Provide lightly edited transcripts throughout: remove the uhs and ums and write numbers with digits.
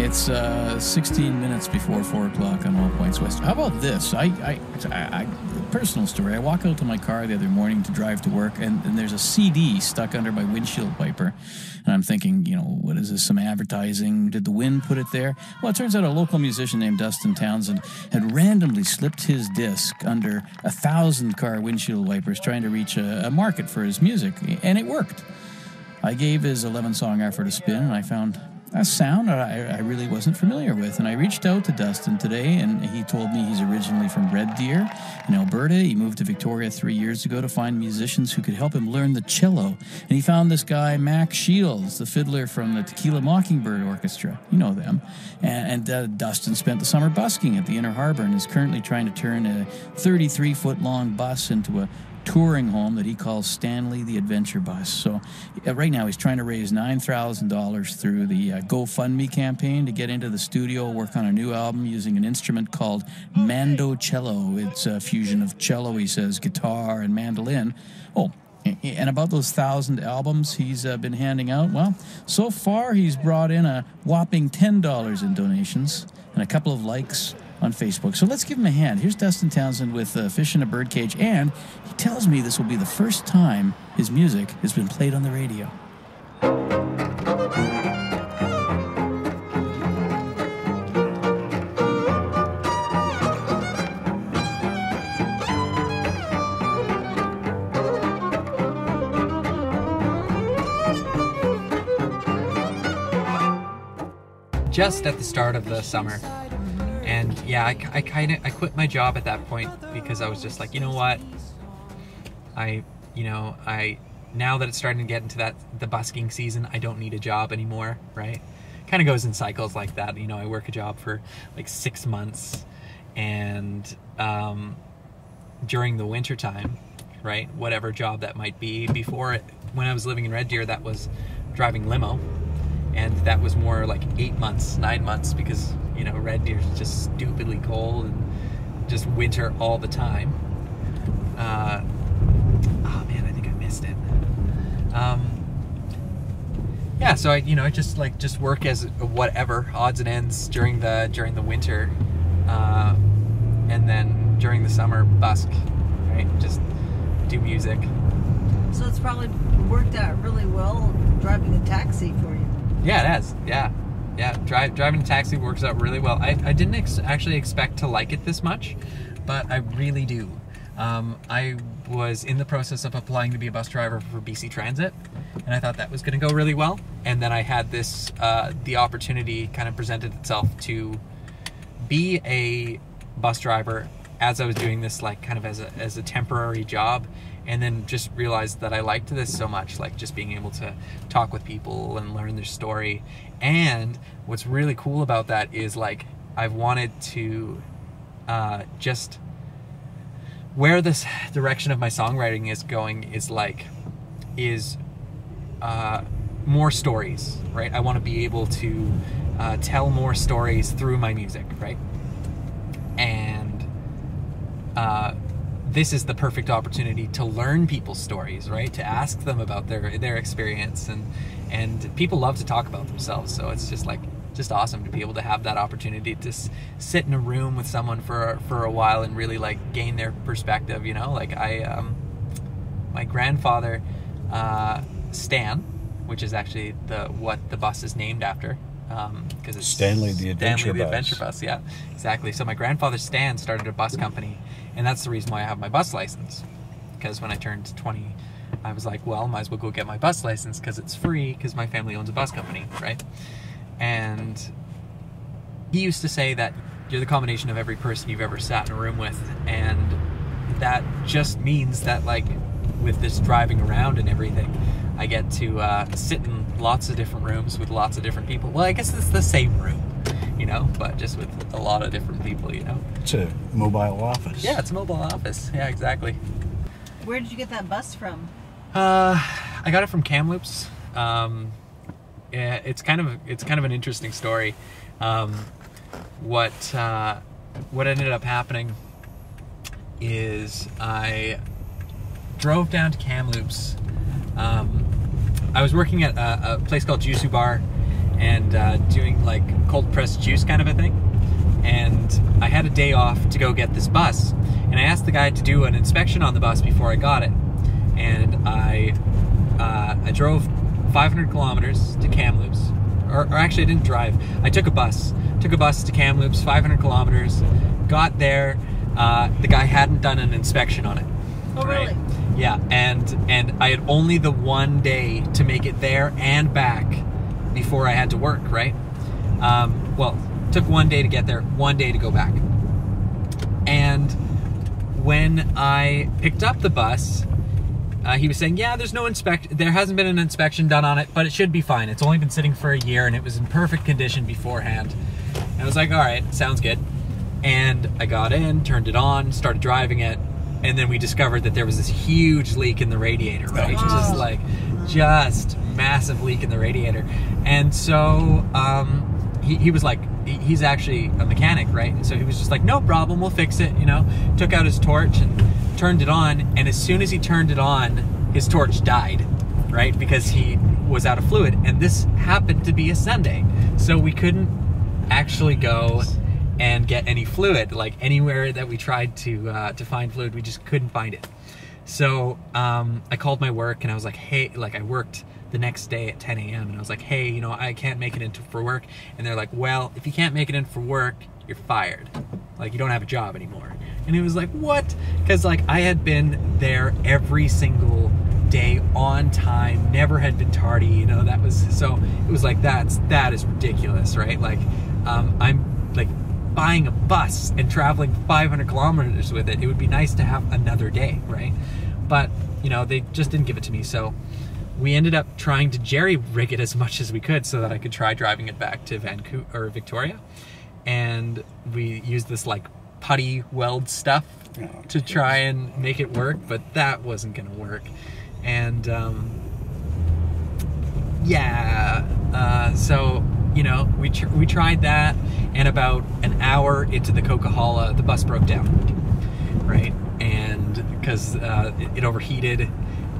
It's 16 minutes before 4 o'clock on All Points West. How about this? Personal story. I walk out to my car the other morning to drive to work, and there's a CD stuck under my windshield wiper. And I'm thinking, what is this, some advertising? Did the wind put it there? Well, it turns out a local musician named Dustan Townsend had randomly slipped his disc under 1,000 car windshield wipers trying to reach a market for his music, and it worked. I gave his 11-song effort a spin, and I found a sound I really wasn't familiar with. And I reached out to Dustin today, and he told me he's originally from Red Deer in Alberta. He moved to Victoria 3 years ago to find musicians who could help him learn the cello. And he found this guy, Mack Shields, the fiddler from the Tequila Mockingbird Orchestra. You know them. And Dustin spent the summer busking at the Inner Harbor and is currently trying to turn a 33-foot-long bus into a touring home that he calls Stanley the Adventure Bus. So right now he's trying to raise $9,000 through the GoFundMe campaign to get into the studio, work on a new album using an instrument called Mando Cello. It's a fusion of cello, he says, guitar and mandolin. Oh, and about those 1,000 albums he's been handing out, well, so far he's brought in a whopping $10 in donations and a couple of likes on Facebook. So let's give him a hand. Here's Dustan Townsend with Fish in a Birdcage, and he tells me this will be the first time his music has been played on the radio. Just at the start of the summer. And yeah, I quit my job at that point because I was just like, you know what? Now that it's starting to get into the busking season, I don't need a job anymore, right? Kind of goes in cycles like that. I work a job for like 6 months, and during the winter time, right? Whatever job that might be. Before it, when I was living in Red Deer, that was driving limo, and that was more like 8 months, 9 months, because Red Deer's just stupidly cold and just winter all the time. Oh man, I think I missed it. Yeah, so I just work as whatever odds and ends during the winter, and then during the summer busk, right? Just do music. So it's probably worked out really well driving a taxi for you. Yeah, it has. Yeah. Driving a taxi works out really well. I didn't actually expect to like it this much, but I really do. I was in the process of applying to be a bus driver for BC Transit, and I thought that was going to go really well. And then I had this, the opportunity kind of presented itself to be a bus driver as I was doing this, like kind of as a temporary job. And then just realized that I liked this so much, like just being able to talk with people and learn their story. And what's really cool about that is, like, I've wanted to just where this direction of my songwriting is going is more stories, right? I want to be able to tell more stories through my music, right? And this is the perfect opportunity to learn people's stories, right? To ask them about their experience, and people love to talk about themselves. So it's just awesome to be able to have that opportunity to sit in a room with someone for a while and really like gain their perspective. Like my grandfather, Stan, which is actually what the bus is named after. Because it's Stanley the Adventure Bus. Yeah, exactly. So my grandfather Stan started a bus company, and that's the reason why I have my bus license. Because when I turned 20, I was like, well, might as well go get my bus license because it's free, because my family owns a bus company, right? And he used to say that you're the combination of every person you've ever sat in a room with, and that just means that, like, with this driving around and everything, I get to sit in lots of different rooms with lots of different people. Well, I guess it's the same room, but just with a lot of different people, It's a mobile office. Yeah, it's a mobile office. Yeah, exactly. Where did you get that bus from? I got it from Kamloops. Yeah, it's kind of an interesting story. What ended up happening is I drove down to Kamloops. I was working at a place called Juicy Bar, and doing like cold pressed juice kind of a thing. And I had a day off to go get this bus, and I asked the guy to do an inspection on the bus before I got it. And I drove 500 kilometers to Kamloops, or actually I didn't drive. I took a bus to Kamloops, 500 kilometers. Got there, the guy hadn't done an inspection on it. Oh, right? really? Yeah, and I had only the one day to make it there and back before I had to work, right? Well, took 1 day to get there, 1 day to go back. And when I picked up the bus, he was saying, yeah, there hasn't been an inspection done on it, but it should be fine. It's only been sitting for a year and it was in perfect condition beforehand. And I was like, all right, sounds good. And I got in, turned it on, started driving it, and then we discovered that there was this huge leak in the radiator, right? Oh. Just massive leak in the radiator. And so he was like, he's actually a mechanic, right? And so he was just like, no problem, we'll fix it, you know? Took out his torch and turned it on, and as soon as he turned it on, his torch died, right? Because he was out of fluid, and this happened to be a Sunday. So we couldn't actually go and get any fluid. Like anywhere that we tried to find fluid, we just couldn't find it. So I called my work and I was like, hey, like I worked the next day at 10 a.m. and I was like, hey, you know, I can't make it in for work. And they're like, well, if you can't make it in for work, you're fired. Like you don't have a job anymore. And it was like, what? Because like I had been there every single day on time, never had been tardy, you know, that was, so it was like, that is ridiculous, right? Like I'm like buying a bus and traveling 500 kilometers with it. It would be nice to have another day, right? But you know, they just didn't give it to me. So we ended up trying to jerry rig it as much as we could so that I could try driving it back to Vancouver or Victoria. And we used this like putty weld stuff to try and make it work, but that wasn't gonna work. And so you know, we tried that, and about an hour into the Coquihalla, the bus broke down, right? And because it overheated,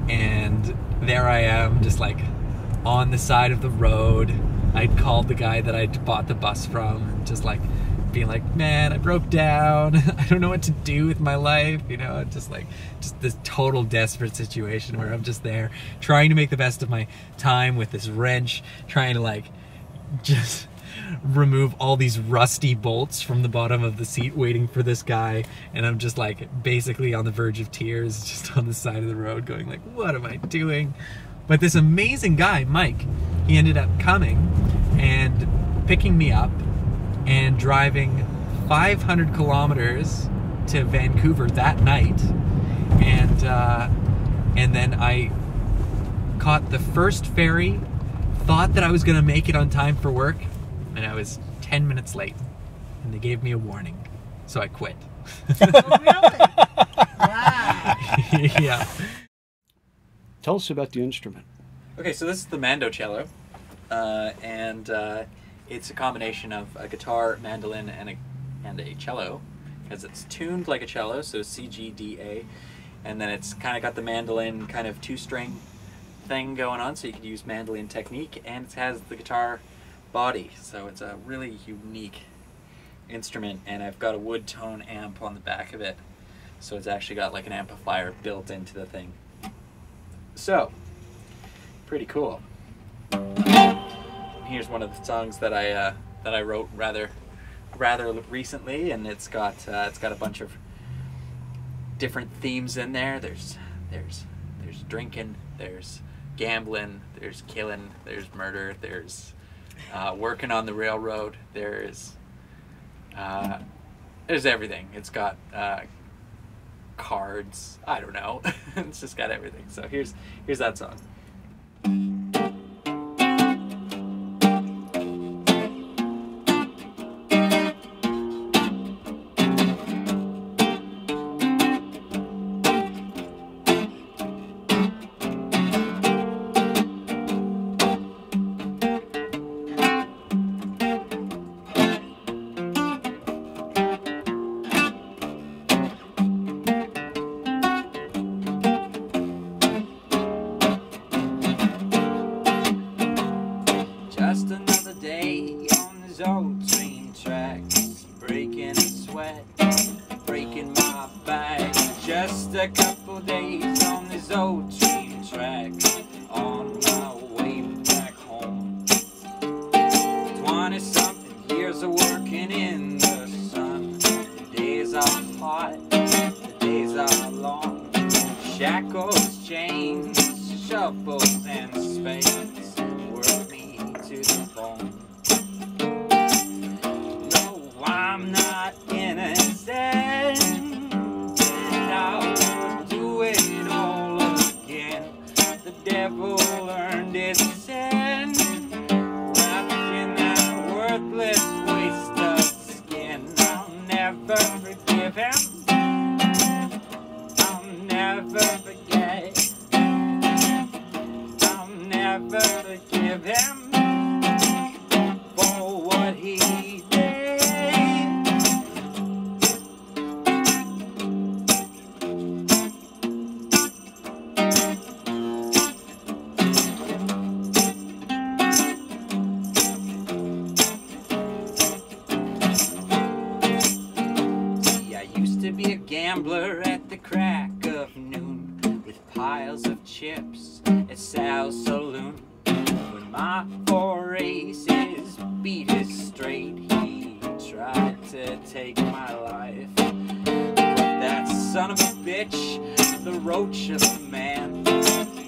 and there I am, just like on the side of the road. I'd called the guy that I'd bought the bus from, just like being like, man, I broke down. I don't know what to do with my life, you know, just this total desperate situation where I'm just there trying to make the best of my time with this wrench, trying to like just remove all these rusty bolts from the bottom of the seat, waiting for this guy. And I'm just like basically on the verge of tears, just on the side of the road going like, what am I doing? But this amazing guy, Mike, he ended up coming and picking me up and driving 500 kilometers to Vancouver that night. And then I caught the first ferry, thought that I was gonna make it on time for work, and I was 10 minutes late, and they gave me a warning, so I quit. Oh, really? Wow. Yeah. Tell us about the instrument. Okay, so this is the Mando Cello, and it's a combination of a guitar, mandolin, and a cello, because it's tuned like a cello, so C, G, D, A, and then it's kind of got the mandolin kind of two-string thing going on, so you could use mandolin technique, and it has the guitar body, so it's a really unique instrument. And I've got a wood tone amp on the back of it, so it's actually got like an amplifier built into the thing. So, pretty cool. Here's one of the songs that I wrote rather recently, and it's got a bunch of different themes in there. There's drinking, there's gambling, there's killing, there's murder, there's working on the railroad, there's everything. It's got cards, I don't know. It's just got everything. So here's that song. old train tracks on my way back home. 20-something years of working in the sun. The days are hot, the days are long. Shackles, chains, shovels, and spades work me to the bone. No, I'm not innocent, and I would do it all again. The devil earned his sin, wrapped in that worthless waste of skin. I'll never forgive him. I'll never forget. I'll never forgive him for what he did. See, I used to be a gambler at the crack of noon, with piles of chips at Sal's saloon. When my 4 aces beat his straight, he tried to take my life. But that son of a bitch, the roach of a man,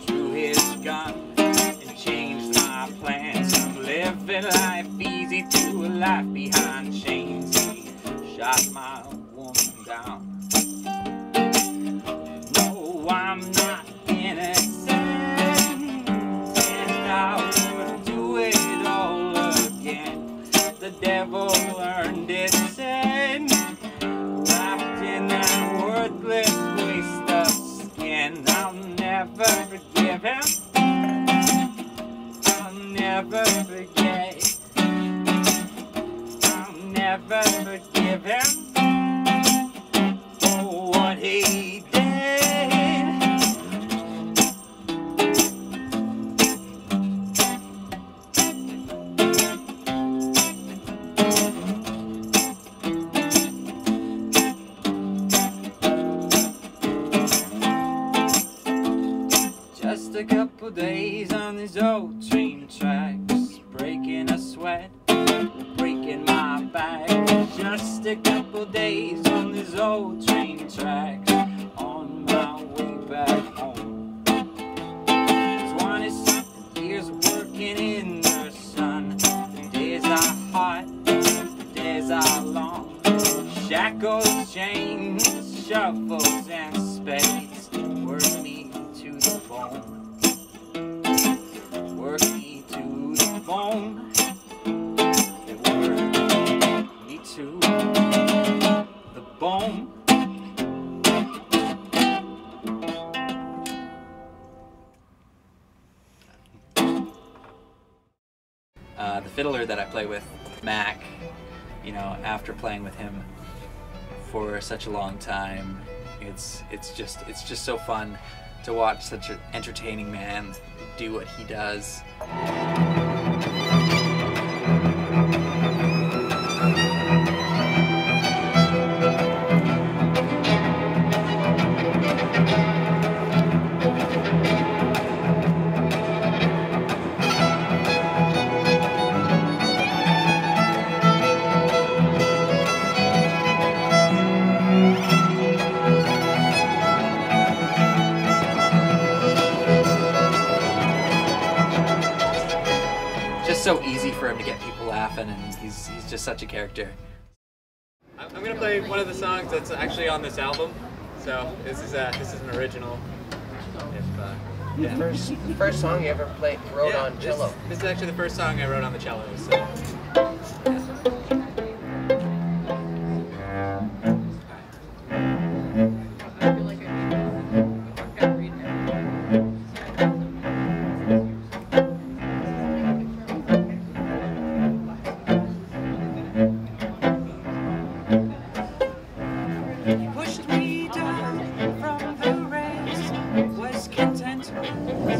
drew his gun and changed my plans. From living life easy to a life behind chains, he shot my woman down. No, I'm not innocent, and I would do it all again. The devil earned his sin, wrapped in that worthless waste of skin. I'll never forgive him. I'll never forget. I'll never forgive him for what he did. Just a couple days on these old train tracks, breaking a sweat, breaking my back. Just a couple days on these old train tracks, on my way back home. 20-something years working in the sun. The days are hot, the days are long. Shackles, chains, shovels, and spades work me to the bone. Work me to the bone. They work me to the bone. The fiddler that I play with, Mack, you know, after playing with him for such a long time, it's just so fun to watch such an entertaining man do what he does. So easy for him to get people laughing, and he's just such a character. I'm gonna play one of the songs that's actually on this album. So this is an original. The first song you ever wrote on cello. This is actually the first song I wrote on the cello. So.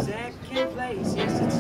Second place, yes, it's